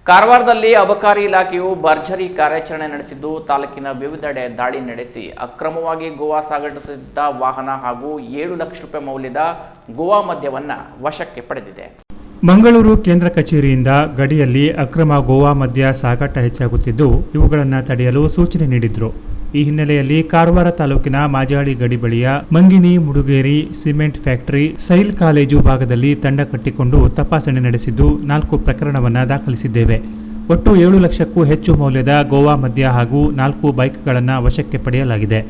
ಕಾರವಾರದಲ್ಲಿ ಅಬಕಾರಿ ಇಲಾಖೆಯು ಭರ್ಜರಿ ಕಾರ್ಯಾಚರಣೆ ನಡೆಸಿದ್ದು ತಾಲೂಕಿನ ವಿವಿಧೆಡೆ ದಾಳಿ ನಡೆಸಿ ಅಕ್ರಮವಾಗಿ ಗೋವಾ ಸಾಗಿಸುತ್ತಿದ್ದ ವಾಹನ ಹಾಗೂ 7 ಲಕ್ಷ ರೂಪಾಯಿ ಮೌಲ್ಯದ ಗೋವಾ ಮದ್ಯವನ್ನು ವಶಕ್ಕೆ ಪಡೆದಿದೆ. ಮಂಗಳೂರು ಕೇಂದ್ರ ಕಚೇರಿಯಿಂದ ಗಡಿಯಲ್ಲಿ ಅಕ್ರಮ ಗೋವಾ ಮದ್ಯ ಸಾಗಾಟ ಹೆಚ್ಚಾಗುತ್ತಿದ್ದು ಇವುಗಳನ್ನು ತಡೆಯಲು ಸೂಚನೆ ನೀಡಿದ್ರು. ಈ ಹಿನ್ನೆಲೆಯಲ್ಲಿ ಕಾರವಾರ ತಾಲೂಕಿನ ಮಾಜಾಳಿ ಗಡಿ ಬಳಿಯ ಮಂಗಿನಿ ಮುಡುಗೇರಿ ಸಿಮೆಂಟ್ ಫ್ಯಾಕ್ಟರಿ ಸೈಲ್ ಕಾಲೇಜು ಭಾಗದಲ್ಲಿ ತಂಡ ಕಟ್ಟಿಕೊಂಡು ತಪಾಸಣೆ ನಡೆಸಿದ್ದು 4 ಪ್ರಕರಣವನ್ನು ದಾಖಲಿಸಿದ್ದೇವೆ. ಒಟ್ಟು 7 ಲಕ್ಷಕ್ಕೂ ಹೆಚ್ಚು ಮೌಲ್ಯದ ಗೋವಾ ಮದ್ಯ ಹಾಗೂ 4 ಬೈಕ್ಗಳನ್ನು ವಶಕ್ಕೆ ಪಡೆಯಲಾಗಿದೆ.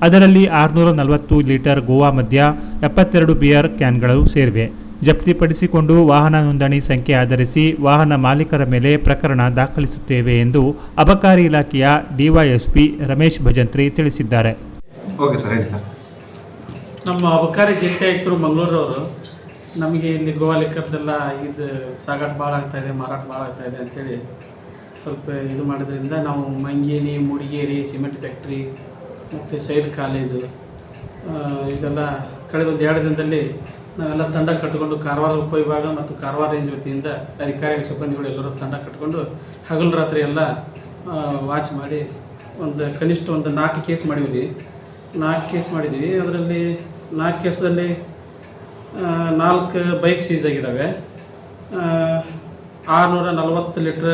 ಅದರಲ್ಲಿ 640 ಲೀಟರ್ ಗೋವಾ ಮದ್ಯ, 72 ಬಿಯರ್ ಕ್ಯಾನ್ಗಳು ಸೇರಿವೆ. ಜಪ್ತಿಪಡಿಸಿಕೊಂಡು ವಾಹನ ನೋಂದಣಿ ಸಂಖ್ಯೆ ಆಧರಿಸಿ ವಾಹನ ಮಾಲೀಕರ ಮೇಲೆ ಪ್ರಕರಣ ದಾಖಲಿಸುತ್ತೇವೆ ಎಂದು ಅಬಕಾರಿ ಇಲಾಖೆಯ ಡಿವೈಎಸ್ಪಿ ರಮೇಶ್ ಭಜಂತ್ರಿ ತಿಳಿಸಿದ್ದಾರೆ. ನಮ್ಮ ಅಬಕಾರಿ ಜಂಟಿ ಆಯುಕ್ತರು ಮಂಗಳೂರವರು ನಮಗೆ ಇಲ್ಲಿ ಗೋವಾ ಲಿಕ್ಕರ್ದೆಲ್ಲ ಇದು ಸಾಗಾಟ ಭಾಳ ಆಗ್ತಾಯಿದೆ, ಮಾರಾಟ ಭಾಳ ಆಗ್ತಾಯಿದೆ ಅಂಥೇಳಿ ಸ್ವಲ್ಪ ಇದು ಮಾಡೋದ್ರಿಂದ ನಾವು ಮಂಗೇನಿ ಮುಡಿಗೇರಿ ಸಿಮೆಂಟ್ ಫ್ಯಾಕ್ಟ್ರಿ ಮತ್ತು ಸೈಲ್ ಕಾಲೇಜು ಇದೆಲ್ಲ ಕಳೆದ ಒಂದು 2 ದಿನದಲ್ಲಿ ನಾವೆಲ್ಲ ತಂಡ ಕಟ್ಟಿಕೊಂಡು ಕಾರವಾರ ಉಪವಿಭಾಗ ಮತ್ತು ಕಾರವಾರ ರೇಂಜ್ ವತಿಯಿಂದ ಅಧಿಕಾರಿ ಸಿಬ್ಬಂದಿಗಳು ಎಲ್ಲರೂ ತಂಡ ಕಟ್ಟಿಕೊಂಡು ಹಗಲು ರಾತ್ರಿ ಎಲ್ಲ ವಾಚ್ ಮಾಡಿ ಕನಿಷ್ಠ 4 ಕೇಸ್ ಮಾಡಿದ್ವಿ. 4 ಕೇಸ್ ಮಾಡಿದ್ವಿ. ಅದರಲ್ಲಿ 4 ಕೇಸಲ್ಲಿ 4 ಬೈಕ್ ಸೀಸ್ ಆಗಿದ್ದಾವೆ. 640 ಲೀಟ್ರ್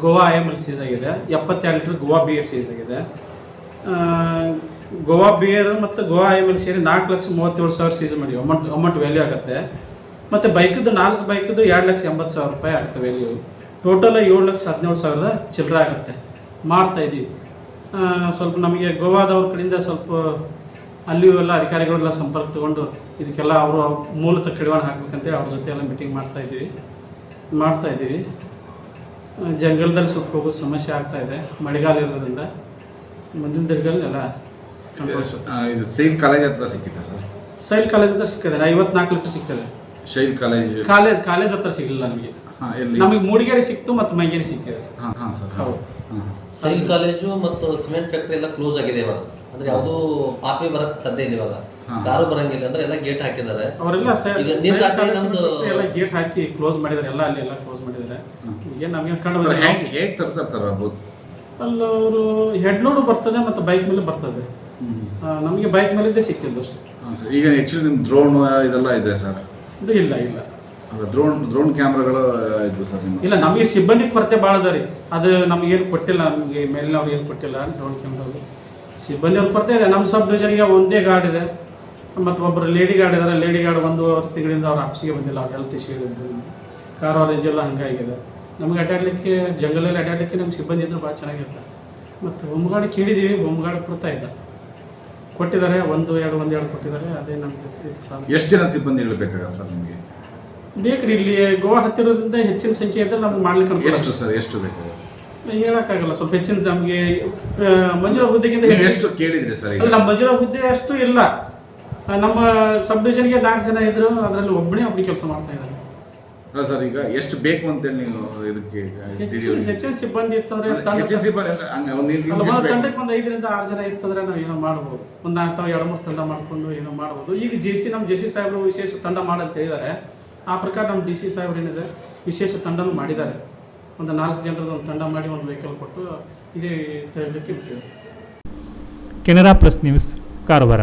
ಗೋವಾ IML ಸೀಸ್ ಆಗಿದೆ. 72 ಲೀಟ್ರ್ ಗೋವಾ ಬಿಯರ್ ಸೀಸ್ ಆಗಿದೆ. ಗೋವಾ ಬಿಯರ್ ಮತ್ತು ಗೋವಾ IML ಸೇರಿ 4,37,000 ಸೀಸ್ ಮಾಡಿ ಅಮೌಂಟ್ ವ್ಯಾಲ್ಯೂ ಆಗುತ್ತೆ. ಮತ್ತು ಬೈಕದ್ದು 4 ಬೈಕದ್ದು 2,80,000 ರೂಪಾಯಿ ಆಗುತ್ತೆ ವ್ಯಾಲ್ಯೂ. ಟೋಟಲ್ 7,17,000 ಚಿಲ್ಲರೆ ಆಗುತ್ತೆ. ಮಾಡ್ತಾಯಿದ್ದೀವಿ. ಸ್ವಲ್ಪ ನಮಗೆ ಗೋವಾದವ್ರ ಕಡೆಯಿಂದ ಸ್ವಲ್ಪ ಅಲ್ಲಿಯೂ ಎಲ್ಲ ಅಧಿಕಾರಿಗಳೆಲ್ಲ ಸಂಪರ್ಕ ತಗೊಂಡು ಇದಕ್ಕೆಲ್ಲ ಅವರು ಮೂಲತಃ ಕಡಿವಾಣ ಹಾಕ್ಬೇಕಂತೇಳಿ ಅವ್ರ ಜೊತೆ ಎಲ್ಲ ಮೀಟಿಂಗ್ ಮಾಡ್ತಾಯಿದ್ದೀವಿ. ಜಂಗಲದಲ್ಲಿ ಸ್ವಲ್ಪ ಹೋಗೋ ಸಮಸ್ಯೆ ಆಗ್ತಾಯಿದೆ ಮಳೆಗಾಲ ಇರೋದ್ರಿಂದ. ಮುಂದಿನ ದಿನಗಳಲ್ಲಿ ಎಲ್ಲ ಇದು ಸೈಲ್ ಕಾಲೇಜ್ ಹತ್ರ ಸಿಕ್ಕಿದೆ ಸರ್. ಸೈಲ್ ಕಾಲೇಜ್ ಹತ್ರ ಸಿಕ್ಕಿದೆ. 54 ಲೀಟರ್ ಸಿಕ್ಕಿದೆ. ಶೈಲ್ ಕಾಲೇಜ್ ಹತ್ರ ಸಿಗಲಿಲ್ಲ ನಮಗೆ. ನಮಗೆ ಮೂಡಿಗೆರೆ ಸಿಕ್ತು ಮತ್ತು ಮಂಗೇರಿ ಸಿಕ್ಕಿದೆ. ಹೌದು. ಸೈಲ್ ಕಾಲೇಜು ಮತ್ತು ಸಿಮೆಂಟ್ ಫ್ಯಾಕ್ಟರಿ ಎಲ್ಲ ಕ್ಲೋಸ್ ಆಗಿದೆ ಇವಾಗ. ಅಂದ್ರೆ ಯಾವುದು ಪಾತ್ವೆ ಬರಕ್ಕೆ ಸಾಧ್ಯ ಇಲ್ಲ ಇವಾಗ. ಕಾರು ಬರಂಗಿಲ್ಲ ಅಂದ್ರೆ ಎಲ್ಲ ಗೇಟ್ ಹಾಕಿದ್ದಾರೆ. ಅವರೆಲ್ಲ ಎಲ್ಲ ಗೇಟ್ ಹಾಕಿ ಕ್ಲೋಸ್ ಮಾಡಿದ್ದಾರೆ. ಎಲ್ಲ ಕ್ಲೋಸ್ ಮಾಡಿದ್ದಾರೆ. ಈಗ ನಮಗೆ ಕಂಡು ಹೇಗೆ ತರ್ತಾರೆ ಸರ್ ಅಲ್ಲ, ಅವರು ಹೆಡ್ ಲೋಡು ಬರ್ತದೆ ಮತ್ತು ಬೈಕ್ ಮೇಲೆ ಬರ್ತದೆ. ನಮಗೆ ಬೈಕ್ ಮೇಲಿದ್ದೇ ಸಿಕ್ಕಿದ್ದು ಅಷ್ಟೇ. ಈಗ ಆ್ಯಕ್ಚುಲಿ ನಿಮ್ಮ ಡ್ರೋನ್ ಇದೆಲ್ಲ ಇದೆ ಸರ್? ಇಲ್ಲ ಡ್ರೋನ್ ಕ್ಯಾಮ್ರಾಗಳು ಇದ್ವು ಸರ್? ಇಲ್ಲ, ನಮಗೆ ಸಿಬ್ಬಂದಿ ಕೊರತೆ ಭಾಳ ಅದ ರೀ. ಅದು ನಮಗೇನು ಕೊಟ್ಟಿಲ್ಲ. ನಮಗೆ ಮೇಲಿನವ್ರು ಏನು ಕೊಟ್ಟಿಲ್ಲ ಡ್ರೋನ್ ಕ್ಯಾಮ್ರಾಗಳು. ಸಿಬ್ಬಂದಿ ಅವ್ರ ಕೊರತೆ ಇದೆ. ನಮ್ಮ ಸಬ್ ಡಿವಿಷನ್ಗೆ ಒಂದೇ ಗಾರ್ಡ್ ಇದೆ ಮತ್ತು ಒಬ್ಬರು ಲೇಡಿ ಗಾರ್ಡ್ ಇದ್ದಾರೆ. ಲೇಡಿ ಗಾರ್ಡ್ 1 ತಿಂಗಳಿಂದ ಅವ್ರ ಆಫೀಸಿಗೆ ಬಂದಿಲ್ಲ. ಅವ್ರ ಹೆಲ್ತ್ ಇಶ್ಯೂ ಇರೋದ್ರಿಂದ ಕಾರವಾರ ರೇಂಜೆಲ್ಲ ಹಂಗಾಗಿದೆ. ನಮಗೆ ಅಡ್ಡಾಡಲಿಕ್ಕೆ ಜಂಗಲಲ್ಲಿ ಅಡ್ಡಾಡಲಿಕ್ಕೆ ನಮ್ಮ ಸಿಬ್ಬಂದಿ ಇದ್ದರೆ ಭಾಳ ಚೆನ್ನಾಗಿರುತ್ತೆ. ಮತ್ತು ಹೋಮ್ ಗಾರ್ಡ್ ಕೇಳಿದ್ದೀವಿ, ಹೋಮ್ ಗಾರ್ಡ್ ಕೊಡ್ತಾ ಇಲ್ಲ. ಕೊಟ್ಟಿದ್ದಾರೆ, ಒಂದು ಎರಡು ಕೊಟ್ಟಿದ್ದಾರೆ. ಅದೇ ನಮಗೆ ಎಷ್ಟು ಜನ ಸಿಬ್ಬಂದಿಗಳು ಬೇಕಾಗತ್ತೆ ಸರ್ ನಿಮಗೆ? ಬೇಕ್ರಿ, ಇಲ್ಲಿ ಗೋವಾ ಹತ್ತಿರೋದ್ರಿಂದ ಹೆಚ್ಚಿನ ಸಂಖ್ಯೆ ಇದ್ದರೆ ನಮ್ಗೆ ಮಾಡ್ಲಿಕ್ಕೆ ಎಷ್ಟು ಬೇಕಾಗುತ್ತೆ ಹೇಳೋಕ್ಕಾಗಲ್ಲ. ಸ್ವಲ್ಪ ಹೆಚ್ಚಿನ ನಮಗೆ ಮಂಜೂರಾದ ಹುದ್ದೆಗಿಂತ ಎಷ್ಟು ಕೇಳಿದ್ರಿ ಸರ್? ನಮ್ಮ ಮಂಜೂರಾದ ಹುದ್ದೆ ಅಷ್ಟು ಇಲ್ಲ. ನಮ್ಮ ಸಬ್ ಡಿವಿಷನ್ಗೆ 4 ಜನ ಇದ್ರು, ಅದರಲ್ಲಿ ಒಬ್ಬನೇ ಕೆಲಸ ಮಾಡ್ತಾ ಇದ್ದಾರೆ. ಸರ್ ಈಗ ಎಷ್ಟು ಬೇಕು ಅಂತೇಳಿ ನೀವು ಇದಕ್ಕೆ ಹೆಚ್ಚಿನ ಸಿಬ್ಬಂದಿ ಇತ್ತಂದ್ರೆ ತಂಡಕ್ಕೆ 5 ರಿಂದ 6 ಜನ ಇತ್ತಂದ್ರೆ ನಾವು ಏನೋ ಮಾಡ್ಬೋದು. ಅಥವಾ 2-3 ತಂಡ ಮಾಡ್ಕೊಂಡು ಏನೋ ಮಾಡ್ಬೋದು. ಈಗ ನಮ್ಮ ಜೆ ಸಿ ಸಾಹೇಬರು ವಿಶೇಷ ತಂಡ ಮಾಡಂತ ಹೇಳಿದ್ದಾರೆ. ಆ ಪ್ರಕಾರ ನಮ್ಮ DC ಸಾಹೇಬ್ರು ಏನಿದೆ ವಿಶೇಷ ತಂಡನೂ ಮಾಡಿದ್ದಾರೆ. 4 ಜನರದ ಒಂದು ತಂಡ ಮಾಡಿ ಒಂದು ವೆಹಿಕಲ್ ಕೊಟ್ಟು ಇದೇ ತರಲಿಕ್ಕೆ ಬಿಟ್ಟಿದ್ದಾರೆ. Canara plus news, Karwar.